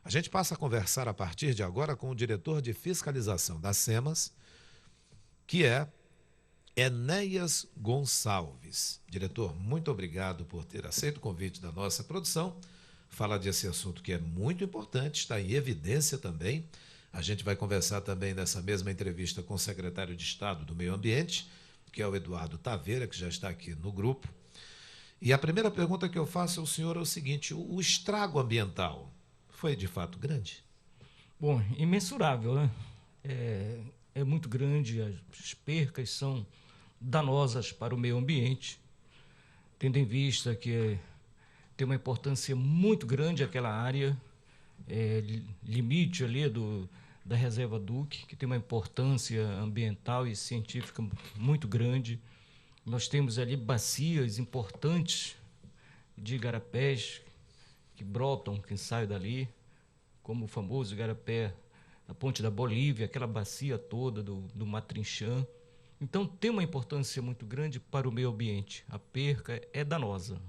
A gente passa a conversar a partir de agora com o diretor de fiscalização da SEMAS, que é Enéas Gonçalves. Diretor, muito obrigado por ter aceito o convite da nossa produção. Falar desse assunto que é muito importante, está em evidência também. A gente vai conversar também nessa mesma entrevista com o secretário de Estado do Meio Ambiente, que é o Eduardo Taveira, que já está aqui no grupo. E a primeira pergunta que eu faço ao senhor é o seguinte: o estrago ambiental foi de fato grande? Bom, imensurável, né? É muito grande, as percas são danosas para o meio ambiente, tendo em vista que tem uma importância muito grande aquela área, limite ali da reserva Duque, que tem uma importância ambiental e científica muito grande. Nós temos ali bacias importantes de igarapés que brotam, que saem dali, como o famoso igarapé da Ponte da Bolívia, aquela bacia toda do Matrinchã. Então tem uma importância muito grande para o meio ambiente. A perca é danosa.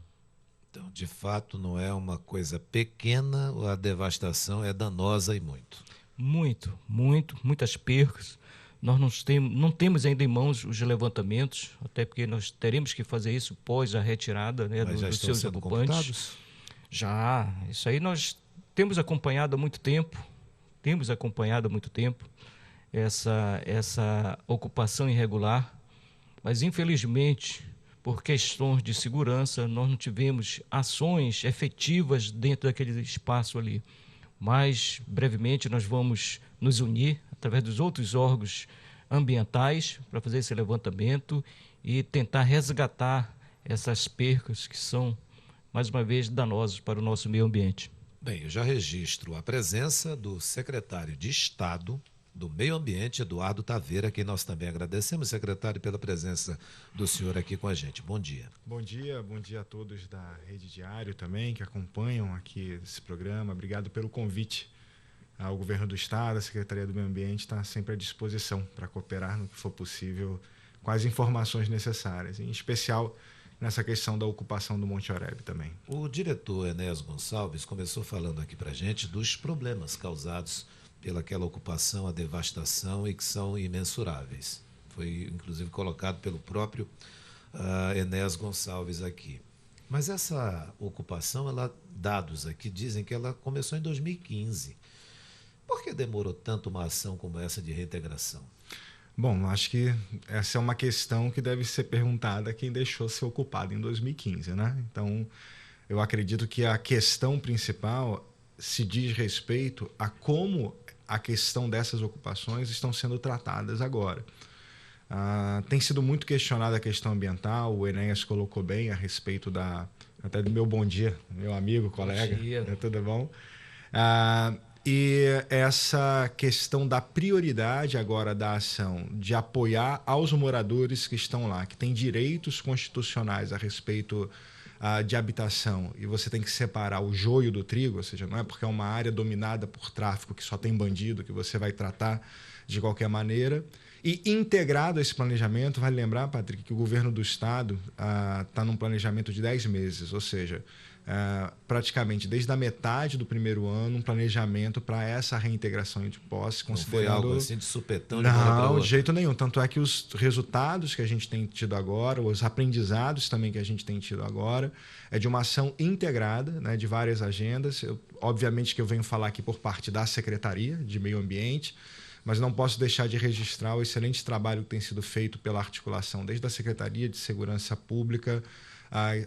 Então, de fato, não é uma coisa pequena, a devastação é danosa e muito. Muitas percas. Nós não temos ainda em mãos os levantamentos, até porque nós teremos que fazer isso pós a retirada, né, Mas já dos estão seus sendo ocupantes. computados? Já, isso aí nós temos acompanhado há muito tempo, essa ocupação irregular, mas infelizmente, por questões de segurança, nós não tivemos ações efetivas dentro daquele espaço ali. Mas brevemente nós vamos nos unir através dos outros órgãos ambientais para fazer esse levantamento e tentar resgatar essas percas que são, mais uma vez, danosas para o nosso meio ambiente. Bem, eu já registro a presença do secretário de Estado do Meio Ambiente, Eduardo Taveira, a quem nós também agradecemos, secretário, pela presença do senhor aqui com a gente. Bom dia. Bom dia a todos da Rede Diário também, que acompanham aqui esse programa. Obrigado pelo convite ao Governo do Estado, a Secretaria do Meio Ambiente está sempre à disposição para cooperar no que for possível com as informações necessárias, em especial nessa questão da ocupação do Monte Oreb também. O diretor Enéas Gonçalves começou falando aqui para a gente dos problemas causados pelaquela ocupação, a devastação, e que são imensuráveis. Foi, inclusive, colocado pelo próprio Enéas Gonçalves aqui. Mas essa ocupação, dados aqui dizem que ela começou em 2015. Por que demorou tanto uma ação como essa de reintegração? Bom, acho que essa é uma questão que deve ser perguntada a quem deixou ser ocupado em 2015, né? Então, eu acredito que a questão principal se diz respeito a como a questão dessas ocupações estão sendo tratadas agora. Tem sido muito questionada a questão ambiental, o Enéas colocou bem a respeito até do meu bom dia, meu amigo, colega, Bom dia. Tudo bom? E essa questão da prioridade agora da ação, de apoiar aos moradores que estão lá, que têm direitos constitucionais a respeito de habitação, e você tem que separar o joio do trigo, ou seja, não é porque é uma área dominada por tráfico que só tem bandido que você vai tratar de qualquer maneira. E integrado a esse planejamento, vale lembrar, Patrick, que o governo do estado está num planejamento de 10 meses, ou seja, praticamente desde a metade do primeiro ano, um planejamento para essa reintegração de posse. Não foi algo assim de supetão de uma hora para Não, outra? de jeito nenhum. Tanto é que os resultados que a gente tem tido agora, os aprendizados também que a gente tem tido agora, é de uma ação integrada, né, de várias agendas. Obviamente que eu venho falar aqui por parte da Secretaria de Meio Ambiente, mas não posso deixar de registrar o excelente trabalho que tem sido feito pela articulação, desde a Secretaria de Segurança Pública,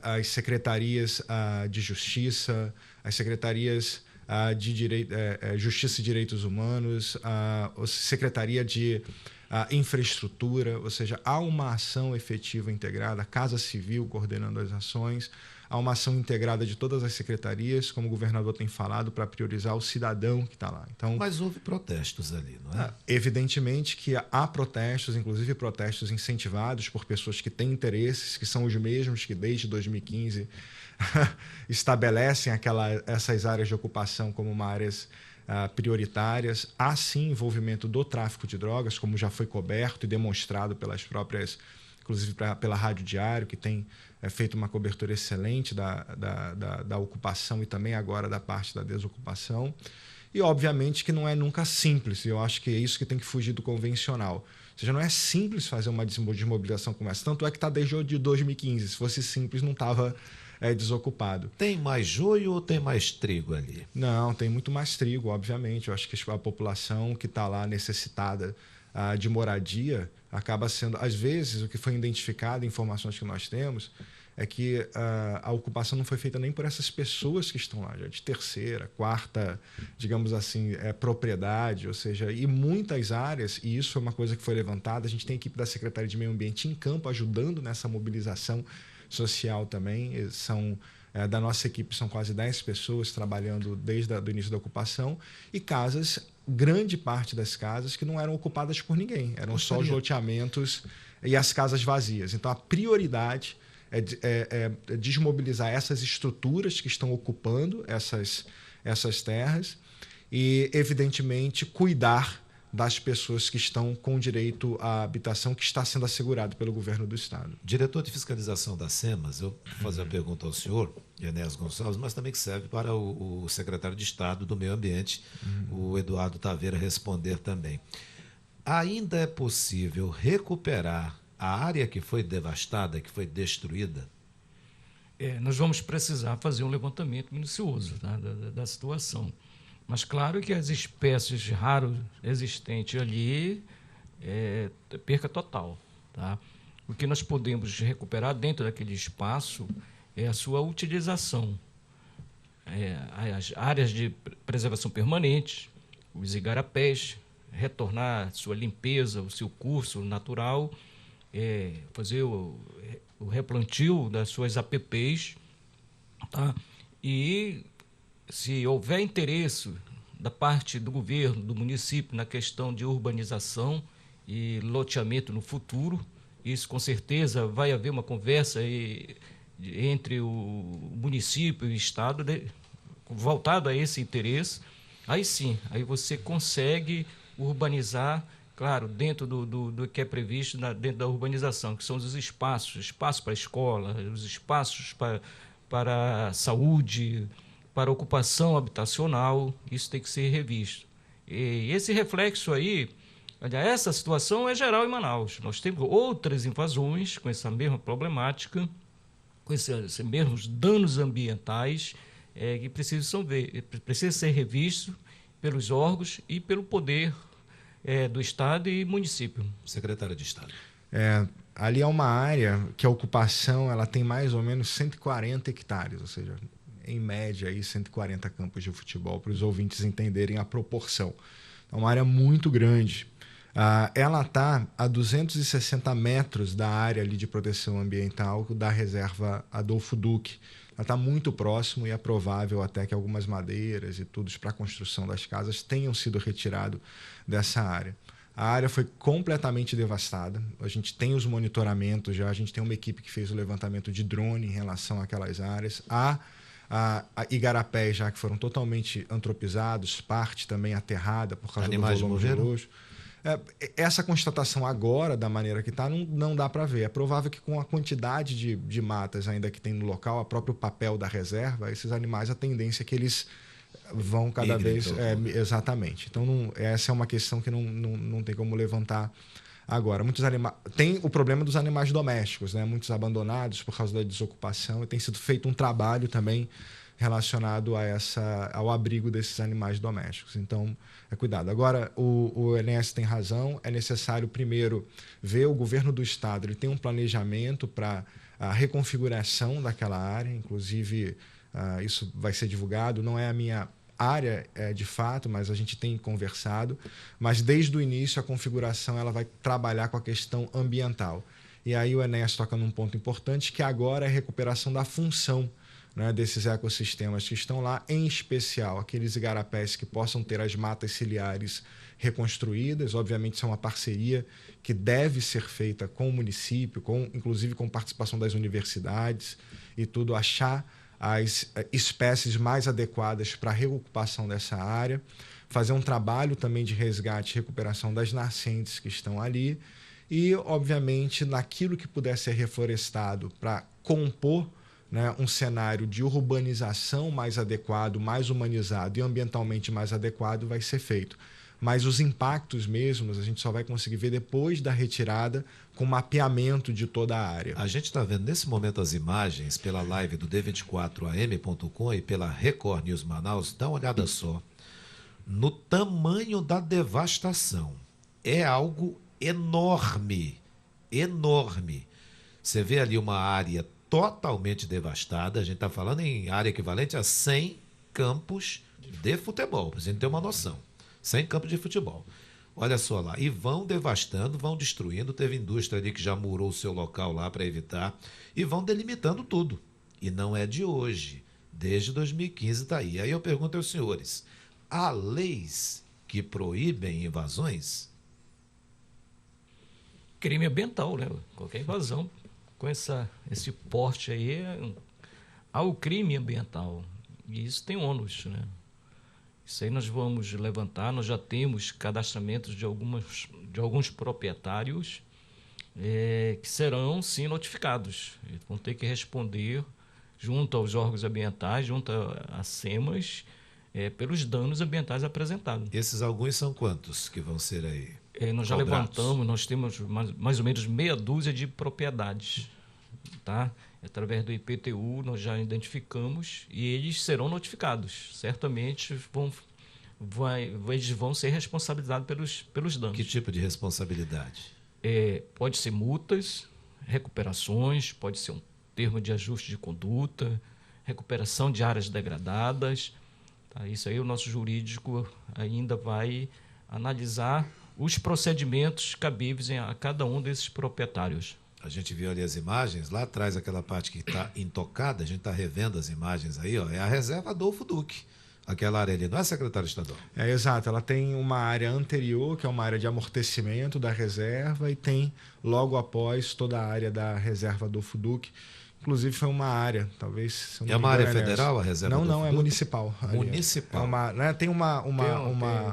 as secretarias de Justiça, as secretarias de Justiça e Direitos Humanos, a Secretaria de Infraestrutura, ou seja, há uma ação efetiva integrada, a Casa Civil coordenando as ações, há uma ação integrada de todas as secretarias, como o governador tem falado, para priorizar o cidadão que está lá. Então, mas houve protestos ali, não é? Evidentemente que há protestos, inclusive protestos incentivados por pessoas que têm interesses, que são os mesmos que desde 2015 estabelecem essas áreas de ocupação como uma áreas prioritárias. Há sim envolvimento do tráfico de drogas, como já foi coberto e demonstrado pelas próprias inclusive pela Rádio Diário, que tem feito uma cobertura excelente da ocupação e também agora da parte da desocupação. E, obviamente, que não é nunca simples. Eu acho que é isso que tem que fugir do convencional. Ou seja, não é simples fazer uma desmobilização como essa. Tanto é que está desde 2015. Se fosse simples, não estava desocupado. Tem mais joio ou tem mais trigo ali? Não, tem muito mais trigo, obviamente. Eu acho que a população que está lá necessitada de moradia acaba sendo... Às vezes, o que foi identificado, informações que nós temos, é que a ocupação não foi feita nem por essas pessoas que estão lá, já de terceira, quarta, digamos assim, propriedade, ou seja, e muitas áreas, e isso é uma coisa que foi levantada, a gente tem a equipe da Secretaria de Meio Ambiente em campo ajudando nessa mobilização social também, da nossa equipe são quase 10 pessoas trabalhando desde o início da ocupação, e casas, grande parte das casas que não eram ocupadas por ninguém, eram só os loteamentos e as casas vazias. Então a prioridade é desmobilizar essas estruturas que estão ocupando essas terras e, evidentemente, cuidar das pessoas que estão com direito à habitação que está sendo assegurado pelo governo do Estado. Diretor de Fiscalização da SEMAS, eu vou fazer a pergunta ao senhor, Enéas Gonçalves, mas também que serve para o secretário de Estado do Meio Ambiente, o Eduardo Taveira, responder também. Ainda é possível recuperar a área que foi devastada, que foi destruída? Nós vamos precisar fazer um levantamento minucioso, tá, da situação. Mas claro que as espécies raras existentes ali perca total. Tá? O que nós podemos recuperar dentro daquele espaço é a sua utilização. As áreas de preservação permanente, os igarapés, retornar sua limpeza, o seu curso natural, fazer o replantio das suas APPs, tá? E se houver interesse da parte do governo, do município, na questão de urbanização e loteamento no futuro, isso com certeza vai haver uma conversa entre o município e o Estado voltado a esse interesse. Aí sim, aí você consegue urbanizar, claro, dentro do que é previsto dentro da urbanização, que são os espaços para a escola, os espaços para a saúde, para a ocupação habitacional, isso tem que ser revisto. E esse reflexo aí, essa situação é geral em Manaus. Nós temos outras invasões com essa mesma problemática, com esses mesmos danos ambientais que precisam ser revistos pelos órgãos e pelo poder do Estado e município. Secretário de Estado. Ali é uma área que a ocupação ela tem mais ou menos 140 hectares, ou seja, em média, aí, 140 campos de futebol, para os ouvintes entenderem a proporção. É uma área muito grande. Ela está a 260 metros da área ali de proteção ambiental da reserva Adolfo Duque. Ela está muito próximo e é provável até que algumas madeiras e tudo para a construção das casas tenham sido retirados dessa área. A área foi completamente devastada. A gente tem os monitoramentos já, a gente tem uma equipe que fez o levantamento de drone em relação àquelas áreas. Há igarapés já que foram totalmente antropizados, parte também aterrada por causa Animais do volume geológico. Essa constatação agora, da maneira que está, não dá para ver. É provável que com a quantidade de matas ainda que tem no local, o próprio papel da reserva, esses animais, a tendência é que eles vão cada vez... exatamente. Então, essa é uma questão que não tem como levantar agora. Tem o problema dos animais domésticos, né? Muitos abandonados por causa da desocupação, e tem sido feito um trabalho também relacionado ao abrigo desses animais domésticos. Então, cuidado. Agora, o Enéas tem razão, é necessário primeiro ver o governo do Estado, ele tem um planejamento para a reconfiguração daquela área, inclusive isso vai ser divulgado, não é a minha área de fato, mas a gente tem conversado, mas desde o início a configuração ela vai trabalhar com a questão ambiental. E aí o Enéas toca num ponto importante, que agora é a recuperação da função, né, desses ecossistemas que estão lá, em especial aqueles igarapés que possam ter as matas ciliares reconstruídas. Obviamente, isso é uma parceria que deve ser feita com o município, inclusive com participação das universidades e tudo, achar as espécies mais adequadas para a reocupação dessa área, fazer um trabalho também de resgate e recuperação das nascentes que estão ali e, obviamente, naquilo que puder ser reflorestado para compor, né, um cenário de urbanização mais adequado, mais humanizado e ambientalmente mais adequado vai ser feito. Mas os impactos mesmos a gente só vai conseguir ver depois da retirada, com mapeamento de toda a área. A gente está vendo nesse momento as imagens pela live do D24am.com e pela Record News Manaus. Dá uma olhada só no tamanho da devastação. É algo enorme, enorme. Você vê ali uma área totalmente devastada. A gente está falando em área equivalente a 100 campos de futebol, para a gente ter uma noção. 100 campos de futebol. Olha só lá. E vão devastando, vão destruindo. Teve indústria ali que já murou o seu local lá para evitar. E vão delimitando tudo. E não é de hoje. Desde 2015 está aí. Aí eu pergunto aos senhores, há leis que proíbem invasões? Crime ambiental, né? Qualquer invasão com esse porte aí há o crime ambiental. E isso tem ônus, né? Isso aí nós vamos levantar, nós já temos cadastramentos de alguns proprietários que serão, sim, notificados. Eles vão ter que responder junto aos órgãos ambientais, junto a SEMAS, pelos danos ambientais apresentados. Esses alguns são quantos que vão ser aí? Nós já levantamos, nós temos mais ou menos meia dúzia de propriedades, tá? Através do IPTU nós já identificamos e eles serão notificados. Certamente eles vão ser responsabilizados pelos danos. Que tipo de responsabilidade? Pode ser multas, recuperações, pode ser um termo de ajuste de conduta, recuperação de áreas degradadas. Tá? Isso aí o nosso jurídico ainda vai analisar os procedimentos cabíveis a cada um desses proprietários. A gente viu ali as imagens, lá atrás aquela parte que está intocada, a gente está revendo as imagens aí, ó, é a reserva Adolfo Duque, aquela área ali, não é, secretário estadual? Exato, ela tem uma área anterior, que é uma área de amortecimento da reserva, e tem logo após toda a área da reserva Adolfo Duque. Inclusive foi uma área, talvez... É uma área federal a reserva Adolfo Não, é Duque? municipal. Municipal.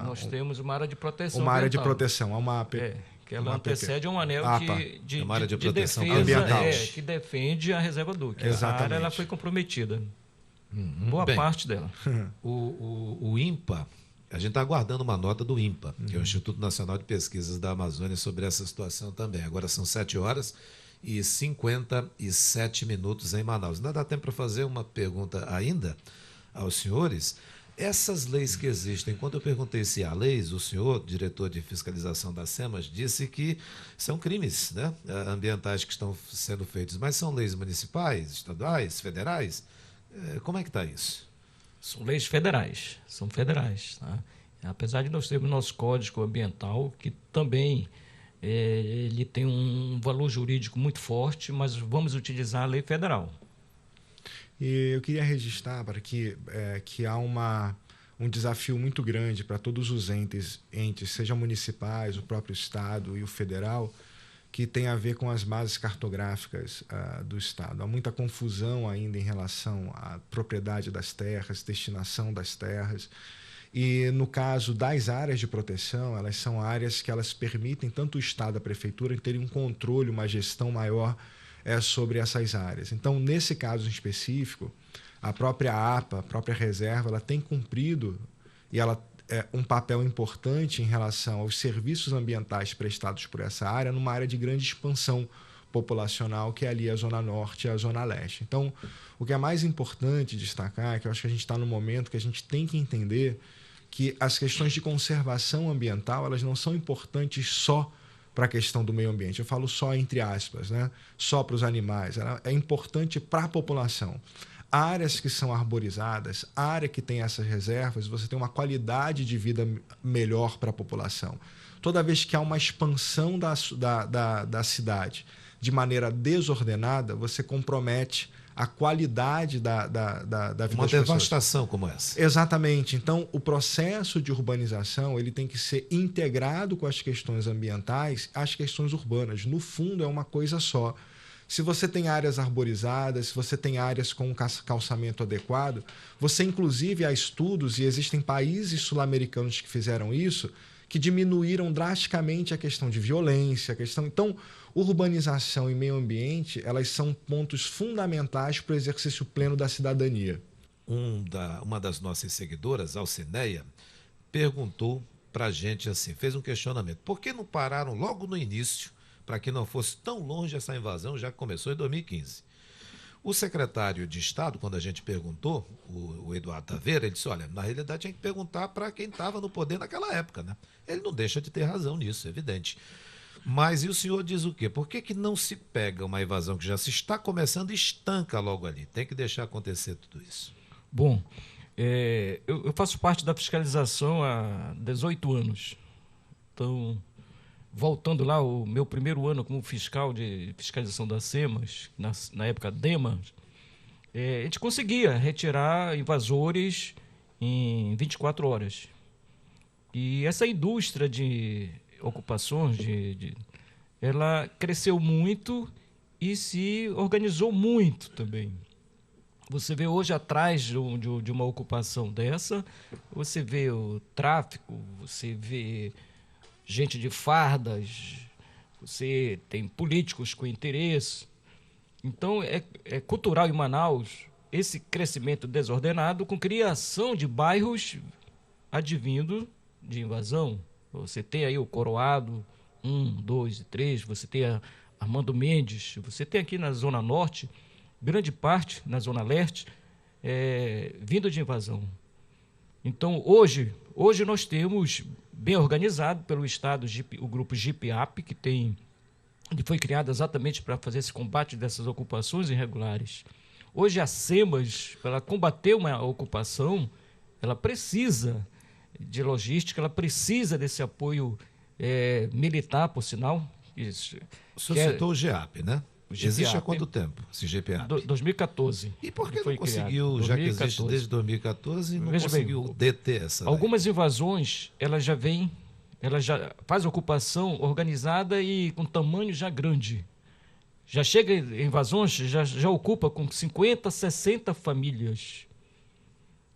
Nós temos uma área de proteção Uma área de proteção, que ela antecede a um anel de área de proteção defesa ambiental. Que defende a reserva Duque. Exatamente. A área ela foi comprometida. Boa parte dela. O INPA, a gente está aguardando uma nota do INPA, que é o Instituto Nacional de Pesquisas da Amazônia, sobre essa situação também. Agora são 7h57 em Manaus. Ainda dá tempo para fazer uma pergunta ainda aos senhores. Essas leis que existem, quando eu perguntei se há leis, o senhor, diretor de fiscalização da SEMAS, disse que são crimes, né, ambientais que estão sendo feitos, mas são leis municipais, estaduais, federais? Como é que está isso? São leis federais, são federais. Tá? Apesar de nós termos nosso Código Ambiental, que também ele tem um valor jurídico muito forte, mas vamos utilizar a lei federal. E eu queria registrar para que há um desafio muito grande para todos os entes, sejam municipais, o próprio Estado e o federal, que tem a ver com as bases cartográficas do Estado. Há muita confusão ainda em relação à propriedade das terras, destinação das terras. E no caso das áreas de proteção, elas são áreas que elas permitem tanto o Estado e a Prefeitura terem um controle, uma gestão maior sobre essas áreas. Então, nesse caso em específico, a própria APA, a própria reserva, ela tem cumprido e ela um papel importante em relação aos serviços ambientais prestados por essa área, numa área de grande expansão populacional, que é ali a Zona Norte e a Zona Leste. Então, o que é mais importante destacar é que eu acho que a gente está no momento que a gente tem que entender que as questões de conservação ambiental, elas não são importantes só para a questão do meio ambiente. Eu falo só entre aspas, né? Só para os animais. Ela é importante para a população. Áreas que são arborizadas, área que tem essas reservas, você tem uma qualidade de vida melhor para a população. Toda vez que há uma expansão da cidade de maneira desordenada, você compromete a qualidade da vida das pessoas. Uma devastação como essa. Exatamente. Então, o processo de urbanização ele tem que ser integrado com as questões ambientais, as questões urbanas. No fundo, é uma coisa só. Se você tem áreas arborizadas, se você tem áreas com um calçamento adequado, você, inclusive, há estudos, e existem países sul-americanos que fizeram isso, que diminuíram drasticamente a questão de violência, Então, urbanização e meio ambiente, elas são pontos fundamentais para o exercício pleno da cidadania. Uma das nossas seguidoras, Alcineia, perguntou para a gente assim, fez um questionamento. Por que não pararam logo no início, para que não fosse tão longe essa invasão, já que começou em 2015? O secretário de Estado, quando a gente perguntou, o Eduardo Taveira, ele disse, olha, na realidade tinha que perguntar para quem estava no poder naquela época, né? Ele não deixa de ter razão nisso, é evidente. Mas e o senhor diz o quê? Por que não se pega uma invasão que já se está começando e estanca logo ali? Tem que deixar acontecer tudo isso. Bom, eu faço parte da fiscalização há 18 anos. Então, voltando lá, o meu primeiro ano como fiscal de fiscalização das SEMAS, na época DEMAS, a gente conseguia retirar invasores em 24 horas. E essa indústria de ocupações, ela cresceu muito e se organizou muito também. Você vê hoje atrás de uma ocupação dessa, você vê o tráfico, você vê gente de fardas, você tem políticos com interesse. Então, é cultural em Manaus esse crescimento desordenado com criação de bairros advindo de invasão. Você tem aí o Coroado, 1, 2 e 3, você tem a Armando Mendes, você tem aqui na Zona Norte, grande parte na Zona Leste, vindo de invasão. Então, hoje nós temos, bem organizado pelo Estado, o grupo GIPAP, que foi criado exatamente para fazer esse combate dessas ocupações irregulares. Hoje a SEMAS, para combater uma ocupação, ela precisa de logística, ela precisa desse apoio militar, por sinal. O senhor citou o GEAP, né? Existe há quanto tempo esse GPAP? 2014. E por que não conseguiu, criado, já que existe desde 2014, não conseguiu deter essa? Algumas invasões, ela já faz ocupação organizada e com tamanho já grande. Já chega em invasões, já ocupa com 50, 60 famílias.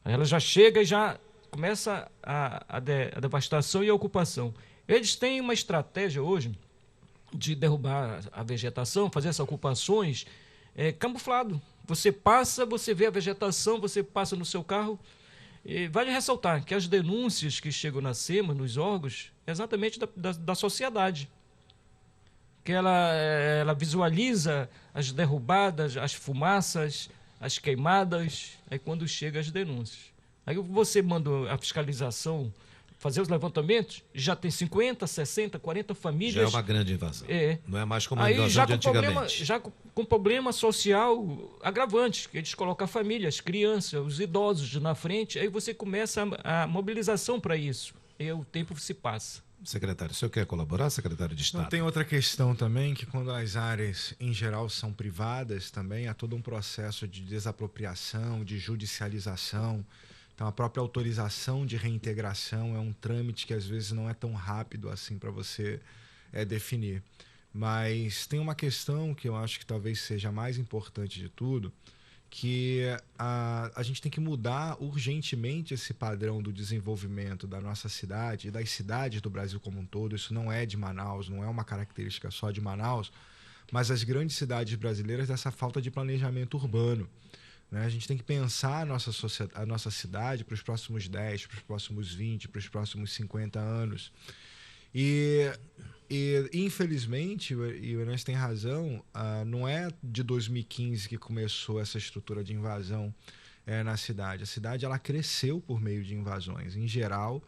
Ela já chega e já começa a devastação e a ocupação. Eles têm uma estratégia hoje de derrubar a vegetação, fazer essas ocupações camuflado. Você passa, você vê a vegetação, você passa no seu carro. E vale ressaltar que as denúncias que chegam na SEMA, nos órgãos, é exatamente da sociedade. Que ela visualiza as derrubadas, as fumaças, as queimadas, aí quando chegam as denúncias. Aí você manda a fiscalização fazer os levantamentos, já tem 50, 60, 40 famílias. Já é uma grande invasão. Não é mais como a invasão de antigamente. Já com problema social agravante, que eles colocam a família, as crianças, os idosos na frente, aí você começa a mobilização para isso. E o tempo se passa. Secretário, o senhor quer colaborar, secretário de Estado? Não, tem outra questão também, que quando as áreas em geral são privadas também, há todo um processo de desapropriação, de judicialização. Então, a própria autorização de reintegração é um trâmite que às vezes não é tão rápido assim para você definir. Mas tem uma questão que eu acho que talvez seja a mais importante de tudo, que a gente tem que mudar urgentemente esse padrão do desenvolvimento da nossa cidade e das cidades do Brasil como um todo. Isso não é de Manaus, não é uma característica só de Manaus, mas as grandes cidades brasileiras dessa falta de planejamento urbano. A gente tem que pensar a nossa cidade para os próximos 10, para os próximos 20, para os próximos 50 anos. E infelizmente, e o Ernesto tem razão, não é de 2015 que começou essa estrutura de invasão na cidade. A cidade ela cresceu por meio de invasões. Em geral,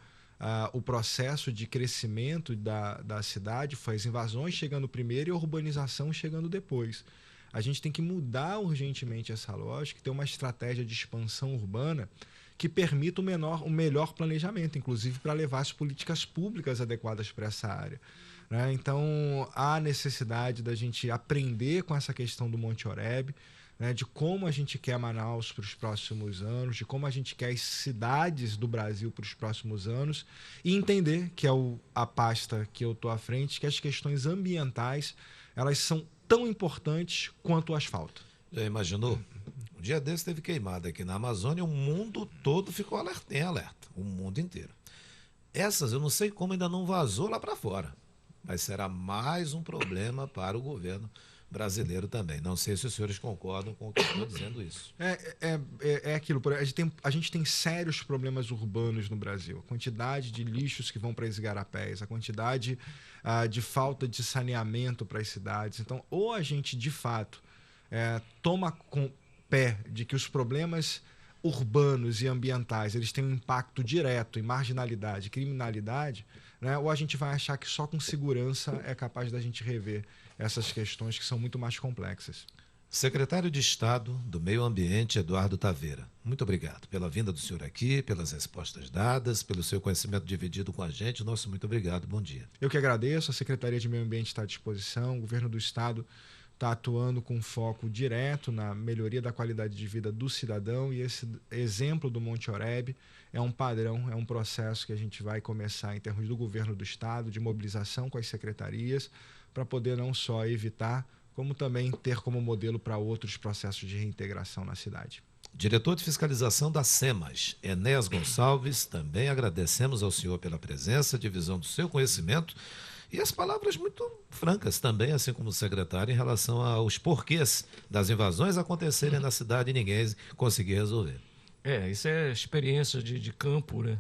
o processo de crescimento da cidade foi as invasões chegando primeiro e a urbanização chegando depois. A gente tem que mudar urgentemente essa lógica e ter uma estratégia de expansão urbana que permita um melhor planejamento, inclusive para levar as políticas públicas adequadas para essa área. Então, há necessidade da gente aprender com essa questão do Monte Oreb, de como a gente quer Manaus para os próximos anos, de como a gente quer as cidades do Brasil para os próximos anos e entender, que é a pasta que eu estou à frente, que as questões ambientais elas são tão importantes quanto o asfalto. Já imaginou? Um dia desse teve queimada aqui na Amazônia, o mundo todo ficou em alerta, o mundo inteiro. Essas eu não sei como ainda não vazou lá para fora, mas será mais um problema para o governo brasileiro também. Não sei se os senhores concordam com o que eu estou dizendo isso. É aquilo, a gente tem sérios problemas urbanos no Brasil. A quantidade de lixos que vão para os igarapés, a quantidade de falta de saneamento para as cidades. Então, ou a gente, de fato, toma com pé de que os problemas urbanos e ambientais eles têm um impacto direto em marginalidade, criminalidade, né? Ou a gente vai achar que só com segurança é capaz da gente rever essas questões que são muito mais complexas. Secretário de Estado do Meio Ambiente, Eduardo Taveira, muito obrigado pela vinda do senhor aqui, pelas respostas dadas, pelo seu conhecimento dividido com a gente. Nosso muito obrigado, bom dia. Eu que agradeço, a Secretaria de Meio Ambiente está à disposição, o Governo do Estado está atuando com foco direto na melhoria da qualidade de vida do cidadão, e esse exemplo do Monte Oreb é um padrão, é um processo que a gente vai começar em termos do Governo do Estado, de mobilização com as secretarias, para poder não só evitar, como também ter como modelo para outros processos de reintegração na cidade. Diretor de Fiscalização da SEMAS, Enéas Gonçalves, também agradecemos ao senhor pela presença, divisão do seu conhecimento e as palavras muito francas também, assim como o secretário, em relação aos porquês das invasões acontecerem na cidade e ninguém conseguir resolver. Isso é experiência de campo, né?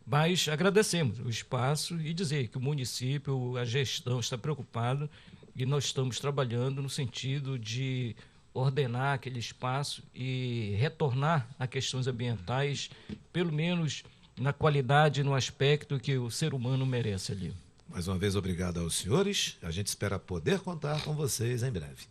Mas agradecemos o espaço e dizer que o município, a gestão está preocupado e nós estamos trabalhando no sentido de ordenar aquele espaço e retornar a questões ambientais, pelo menos na qualidade, no aspecto que o ser humano merece ali. Mais uma vez, obrigado aos senhores. A gente espera poder contar com vocês em breve.